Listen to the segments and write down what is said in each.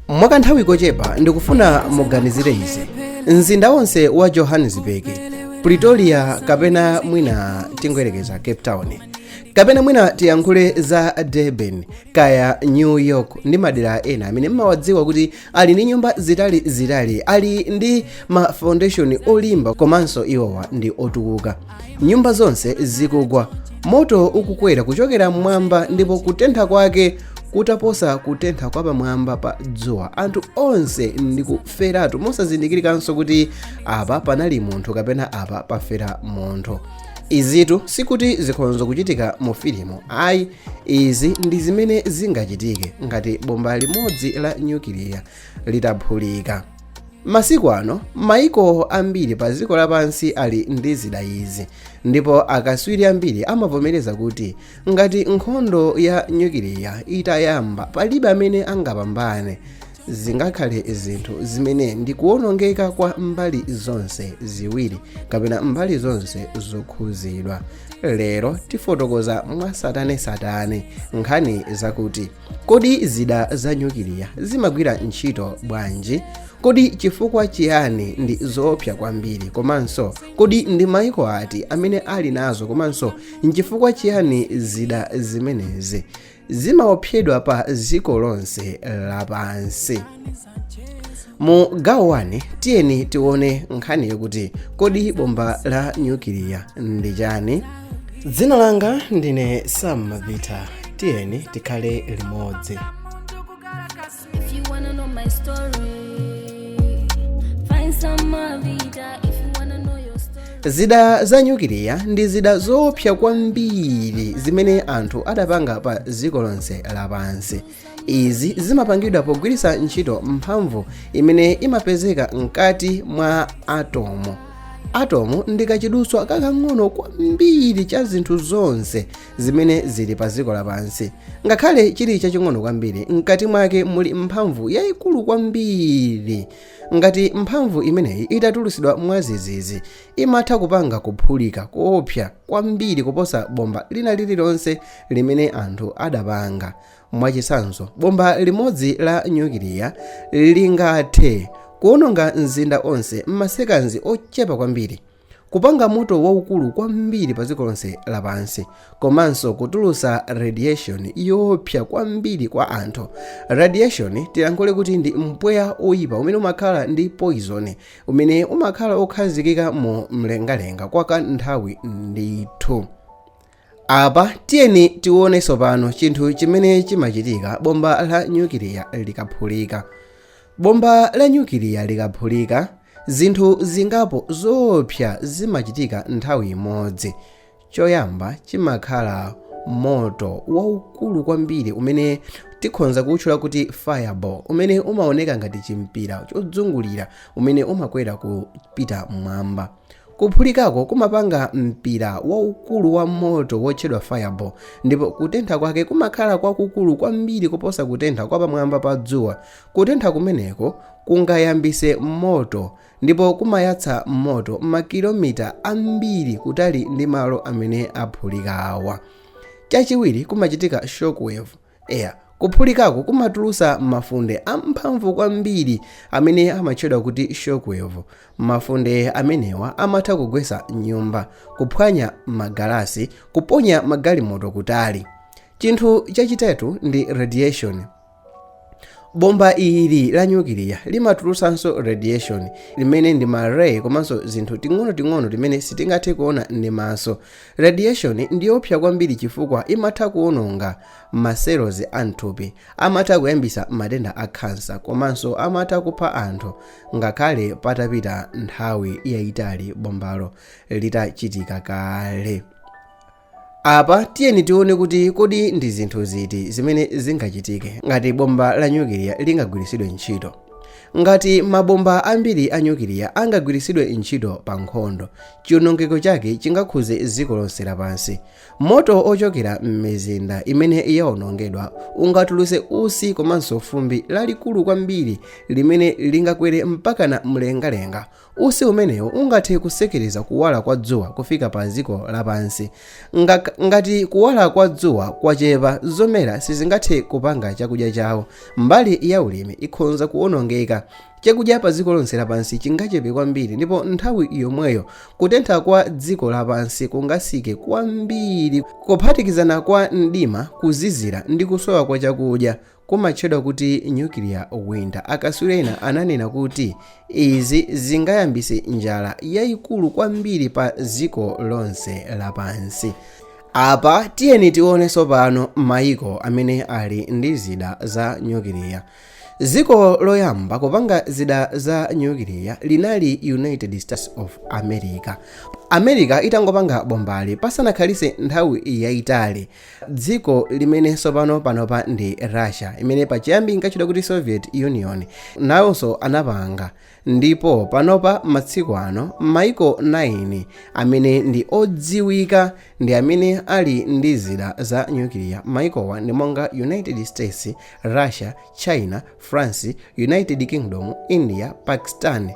Mwakanthawi kochepa ndikufuna muganizire izi. Mzinda wonse wa Johannesburg, Pretoria kapena mwina tingoyerekeza Cape Town, kapena mwina tiyankhule za Durban kaya New York ndi madera ena amene mmawadziwa kuti ali ndi nyumba zitali ali ndi ma foundation olimba komanso iwowa ndi otukuka. Nyumba zonse zikugwa, moto ukukwera kuchokera mmwamba ndipo kutentha kwake kutaposa kutentha kwa pamwamba pa dzuwa. Anthu onse ndikuferatu mosazindikirikanso kuti apa panali munthu kapena apa pafera munthu. Izitu sikuti zikhonzo kuchitika mu filimu, ayi, izi ndi zimene zingachitike ngati bomba limodzi la nyukiliya litaphulika. Masiku ano maiko ambiri pa dziko lapansi ali ndi zida izi, ndipo akatswiri ambiri amavomereza kuti ngati nkhondo ya nyukiliya itayamba palibe amene angapambane. Zingakhale zinthu zimene ndi kuwonongeka kwa mbali zonse ziwiri kapena mbali zonse zokhuzidwa. Lero tifotokoza mwasatane nkhani zakuti kodi zida za nyukiliya zimagwira ntchito bwanji, kodi chifukwa chiyani ndi zoopsa kwambiri, komanso kodi ndi maiko ati amene ali nazo, komanso nchifukwa chiyani zida zimenezi zimaopsedwa pa dziko lonse lapansi. Mu gawo 1 tiyeni tione nkhani yokuti kodi bomba la nyukiliya ndi chani. Dzina langa ndine Sam Mavita, tiyeni tikhale limodzi. Zida za nyukiliya ndi zida zoopsa kwambiri zimene anthu adapanga pa dziko lonse lapansi. Izi zimapangidwa pogwiritsa ntchito mphamvu imene imapezeka mkati mwa atomu. Atomu ndi kachidutswa kakang'ono kwambiri cha zinthu zonse zimene zili pa dziko lapansi. Ngakhale chili chaching'ono kwambiri, mkati mwake muli mphamvu yayikulu kwambiri. Ngati mphamvu imeneyi itatulutsidwa mwazizizi, imatha kupanga kuphulika koopsa kwambiri kuposa bomba lina lililonse limene anthu adapanga. Mwachitsanzo, bomba limodzi la nyukiliya lingathe kuwononga mzinda onse m'masekanzi ochepa kwambiri, kupanga moto waukulu kwambiri pa dziko lonse lapansi, komanso kutulutsa radiation yoopsa kwambiri kwa anthu. Radiation tiyankhule kuti ndi mpweya oyipa umene umakhala ndi poison, umene umakhala okhazikika mu mlengalenga kwa kanthawi ndithu. Apa tiyeni tione tsopano chinthu chimene chimachitika bomba la nyukiliya likaphulika. Bomba la nyukiliya likaphulika, zinthu zingapo zoopsa zimachitika nthawi imodzi. Choyamba chimakhala moto waukulu kwambiri umene tikhonza kutchula kuti fireball, umene umaoneka ngati chimpira chodzungulira umene umakwera kupita mmwamba. Kuphulikako kumapanga mpira waukulu wa moto wotchedwa fireball, ndipo kutentha kwake kumakhala kwakukulu kwambiri kuposa kutentha kwa pamwamba pa dzuwa. Kutentha kumeneko kungayambise moto ndipo kumayatsa moto makilomita ambiri kutali ndi malo amene aphulikawa. Chachiwiri kumachitika shockwave. Kuphulikako kumatulutsa mafunde amphamvu kwambiri amene amatchedwa kuti shockwave. Mafunde amenewa amatha kugwetsa nyumba, kuphwanya magalasi, kuponya magalimoto kutali. Chinthu chachitatu ndi radiation. Bomba ili la nyukiliya limatulutsanso radiation limene ndi ma-ray komanso zinthu ting'ono limene sitingathe kuona ndi maso. Radiation ndi yoopsa kwambiri chifukwa imatha kuwononga macells anthupi, amatha kuyambisa matenda a cancer, komanso amatha kupha anthu ngakhale patapita nthawi yayitali bombalo litachitika kale. Apa tiyeni tione kuti kodi ndi zinthu ziti zimene zingachitike ngati bomba la nyukiliya lingagwiritsidwe ntchito. ngati mabomba ambiri a nyukiliya angagwiritsidwe ntchito pa nkhondo, chiwonongeko chake chingakhuze dziko lonse lapansi. Moto ochokera m'mizinda imene yawonongedwa ungatulutse utsi komanso fumbi lalikulu kwambiri limene lingakwere mpakana mlengalenga. Utsi umenewo ungathe kusekereza kuwala kwa dzuwa kufika pa dziko lapansi. Ngati kuwala kwa dzuwa kwachepa, zomera sizingathe kupanga chakudya chawo. Mbali ya ulimi ikhoza kuwonongeka. Chakudya pa dziko lonse lapansi chingachepe kwambiri, ndipo nthawi yomweyo kutentha kwa dziko lapansi kungatsike kwambiri, kuphatikizana kwa mdima, kuzizira ndi kusowa kwa chakudya kumatchedwa kuti nuclear winter. Akatswiri ena ananena kuti izi zingayambitse njala yayikulu kwambiri pa dziko lonse lapansi. Apa tiyeni tione tsopano mayiko amene ali ndi zida za nyukiliya. Dziko loyamba kupanga zida za nyukiliya linali United States of America. America itangopanga bombali pasanakhalitse nthawi yayitali. Dziko limene tsopano panopa ndi Russia, imene pachiyambi inkatchedwa kuti Soviet Union, nawonso anapanga. Ndipo panopa matsiku ano maiko 9 amene ndi odziwika ndi amene ali ndi zida za nyukiliya. Maikowa ndi monga United States, Russia, China, France, United Kingdom, India, Pakistan.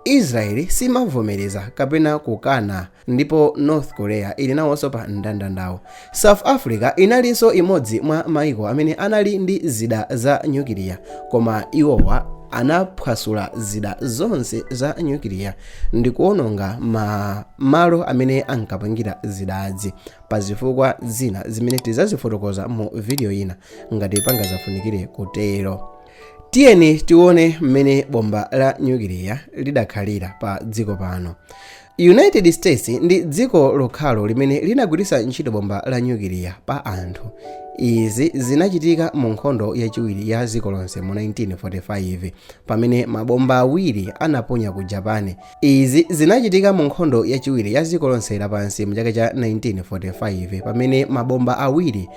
Israeli simavomereza kapena kukana, ndipo North Korea ili nawonso pa mndandanda. South Africa inalinso imodzi mwa maiko amene anali ndi zida za nyukiliya, koma iwowa anaphwasula zida zonse za nyukiliya ndi kuwononga malo amene ankapangira zidazi pa zifukwa zina zimene tizazifotokoza mu video ina ngati pangazafunikire kutero. Tiyeni tione mmene bomba la nyukiliya lidakhalira pa dziko pano. United States ndi dziko lokhalo limene linagwiritsa ntchito bomba la nyukiliya pa anthu. Izi zinachitika mu nkhondo yachiwiri ya dziko lonse mu 1945 pamene mabomba awiri anaponya ku Japan. Izi zinachitika mu nkhondo yachiwiri ya dziko lonse lapansi mu chaka cha 1945 pamene mabomba awiri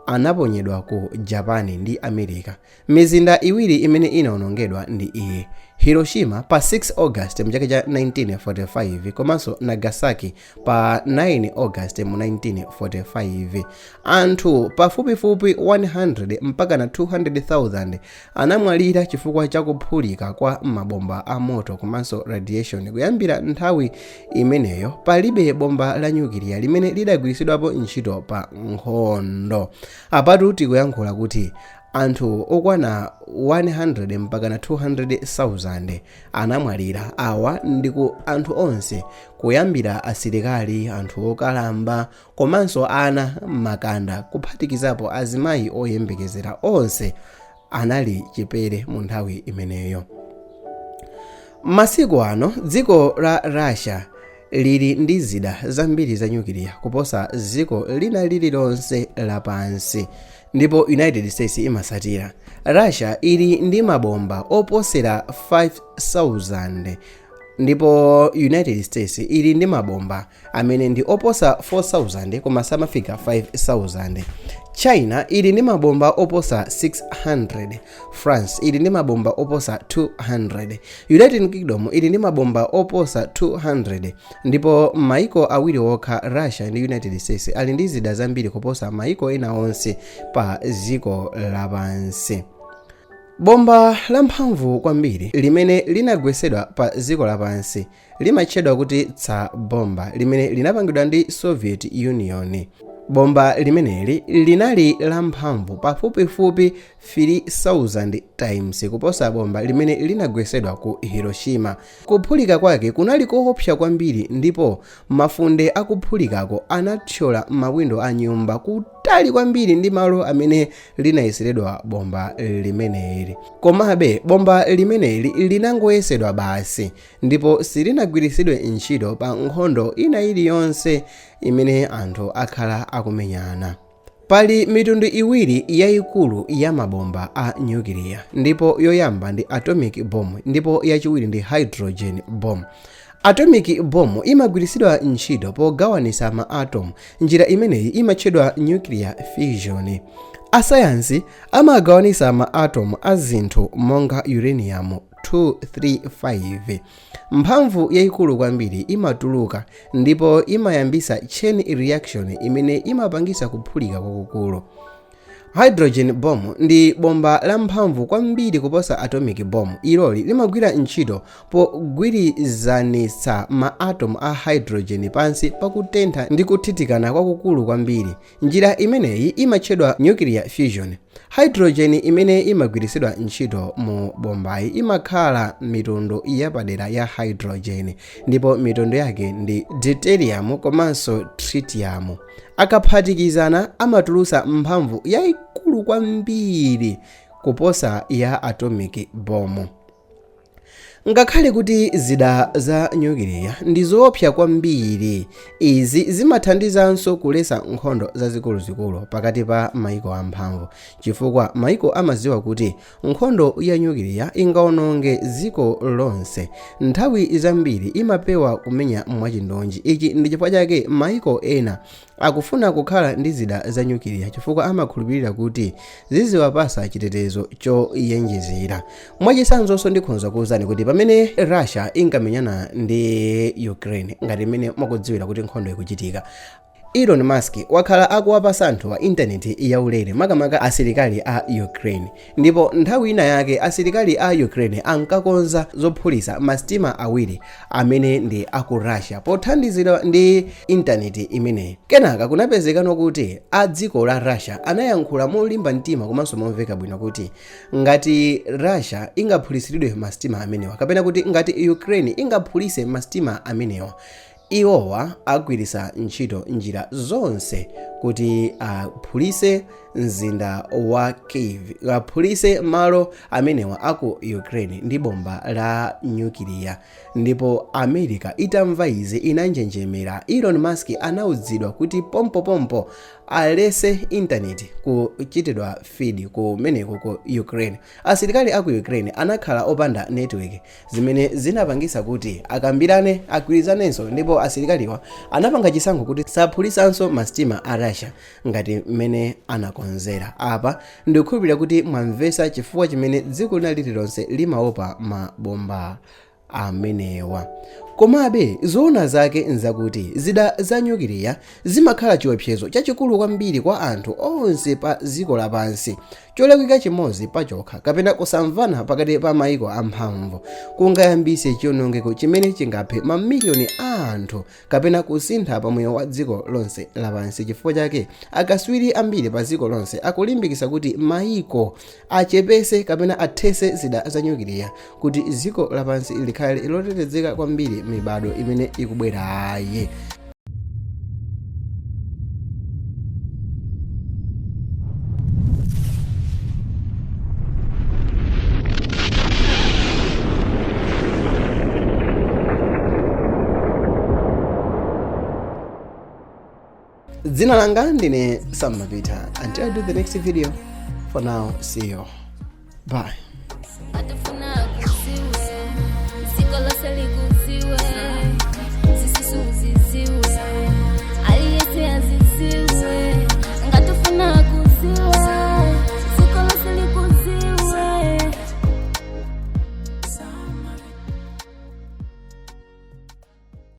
anaponyedwa ku Japan ndi America. Mizinda iwiri imene inawonongedwa ndi iyi: Hiroshima pa 6 August mu chaka cha 1945 komanso Nagasaki pa 9 August mu 1945. Anthu pafupifupi 100 mpaka na 200,000 anamwalira chifukwa cha kuphulika kwa mabomba a moto komanso radiation. Kuyambira nthawi imeneyo palibe bomba la nyukiliya limene lidagwiritsidwapo ntchito pa nkhondo. Apatu tikuyankhula kuti anthu okwana 100 mpaka na 200,000 anamwalira. Awa ndiku anthu onse, kuyambira asilikali, anthu okalamba komanso ana makanda, kuphatikizapo azimayi oyembekezera, onse anali chipere mu nthawi imeneyo. Masiku ano dziko la Russia lili ndi zida zambiri za nyukiliya kuposa dziko lina lililonse lapansi, ndipo United States imasatira. Russia ili ndi mabomba oposera 5,000 ndipo United States ili ndi mabomba amene ndi oposa 4,000 koma samafika 5,000. China ili ndi mabomba oposa 600, France ili ndi mabomba oposa 200, United Kingdom ili ndi mabomba oposa 200, ndipo maiko awiri okha, Russia ndi United States, ali ndi zida zambiri kuposa maiko ena onse pa dziko lapansi. Bomba lamphamvu kwambiri limene linagwesedwa pa dziko lapansi limatchedwa kuti tsar bomba, limene linapangidwa ndi Soviet Union. Bomba limeneli linali lamphamvu pafupifupi 3,000 times kuposa bomba limene linagwesedwa ku Hiroshima. Kuphulika kwake kunali koopsa kwambiri, ndipo mafunde akuphulikako anathyola mawindo a nyumba kutali kwambiri ndi malo amene linayeseredwa bomba limeneli. Komabe bomba limeneli linangoyesedwa basi, ndipo silinagwiritsidwe ntchito pa nkhondo ina iliyonse imene anthu akhala akumenyana. Pali mitundu iwiri yayikulu ya mabomba a nyukiliya, ndipo yoyamba ndi atomic bomb ndipo yachiwiri ndi hydrogen bomb. Atomic bomb imagwiritsidwa ntchito pogawanisa ma atom. Njira imeneyi imatchedwa nuclear fission. Asayansi amagawanisa ma atom a zinthu monga uranium 235. mphamvu yayikulu kwambiri imatuluka ndipo imayambisa chain reaction imene imapangisa kuphulika kwakukulu. Hydrogen bomb ndi bomba la mphamvu kwambiri kuposa atomic bomb. Iloli limagwira ntchito pogwirizanitsa ma atom a hydrogen pansi pakutentha ndi kuthitikana kwakukulu kwambiri. Njira imeneyi imatchedwa nuclear fusion. Hydrogen imene imagwiritsidwa ntchito mu bombayi imakhala mitundu yapadera ya hydrogen ndipo mitundu yake ndi deuterium komanso tritium. Akaphatikizana amatulusa mphamvu yayikulu kwambiri kuposa ya atomic bomb. Ngakhale kuti zida za nyukiliya ndi zoopsa kwambiri, izi zimathandizanso kulesa nkhondo zazikuluzikulu pakati pa maiko amphamvu, chifukwa maiko amadziwa kuti nkhondo ya nyukiliya ingawononge dziko lonse. Nthawi zambiri imapewa kumenya mwachindonji. Ichi ndi chifukwa chake maiko ena akufuna kukhala ndi zida za nyukiliya chifukwa amakhulupirira kuti ziziwapasa chitetezo choyenjezera. Mwachitsanzo ndikhoza kuwuzani kuti pamene Russia inkamenyana ndi Ukraine, ngati mmene mukudziwira kuti nkhondo ikuchitika, Elon Musk wakhala akuwapasa anthu wa intaneti yaulere makamaka asilikali a Ukraine. Ndipo nthawi ina yake asilikali a Ukraine ankakonza zophulitsa masitima awiri amene ndi aku Russia pothandizidwa ndi intaneti imeneyi. Kenaka kunapezekano kuti a dziko la Russia anayankhula molimba mtima komanso momveka bwino kuti ngati Russia ingaphulitsidwe masitima amenewa kapena kuti ngati Ukraine ingaphulitse masitima amenewa, iwowa agwiritsa ntchito njira zonse kuti aphulitse mzinda wa Kyiv, aphulitse malo amenewa aku Ukraine ndi bomba la nyukiliya. Ndipo America itamva izi inanjenjemera. Elon Musk anaudzidwa kuti pompo alese intaneti kuchitidwa feed kumeneko ku Ukraine. Asilikali aku Ukraine anakhala opanda network, zimene zinapangisa kuti akambirane agwirizanenso, ndipo asilikaliwa anapanga chisankho kuti saphulisanso masitima a Russia ngati mmene anakonzera. Apa ndikukhulupirira kuti mwamvetsa chifukwa chimene dziko lililonse limaopa mabomba amenewa. Komabe zoona zake nzakuti zida za nyukiliya zimakhala chiopsezo chachikulu kwambiri kwa anthu onse pa dziko lapansi. Cholakwika chimodzi pachokha kapena kusamvana pakati pa maiko amphamvu kungayambise chiwonongeko chimene chingaphe mamiliyoni a anthu kapena kusintha pamoyo wa dziko lonse lapansi. Chifukwa chake akatswiri ambiri pa dziko lonse akulimbikitsa kuti maiko achepese kapena athetse zida za nyukiliya kuti dziko lapansi likhale lotetezeka kwambiri mibado imene ikubwerayi. Dzina langa ndine Sam Mapita. Until I do the next video, for now, see you. Bye.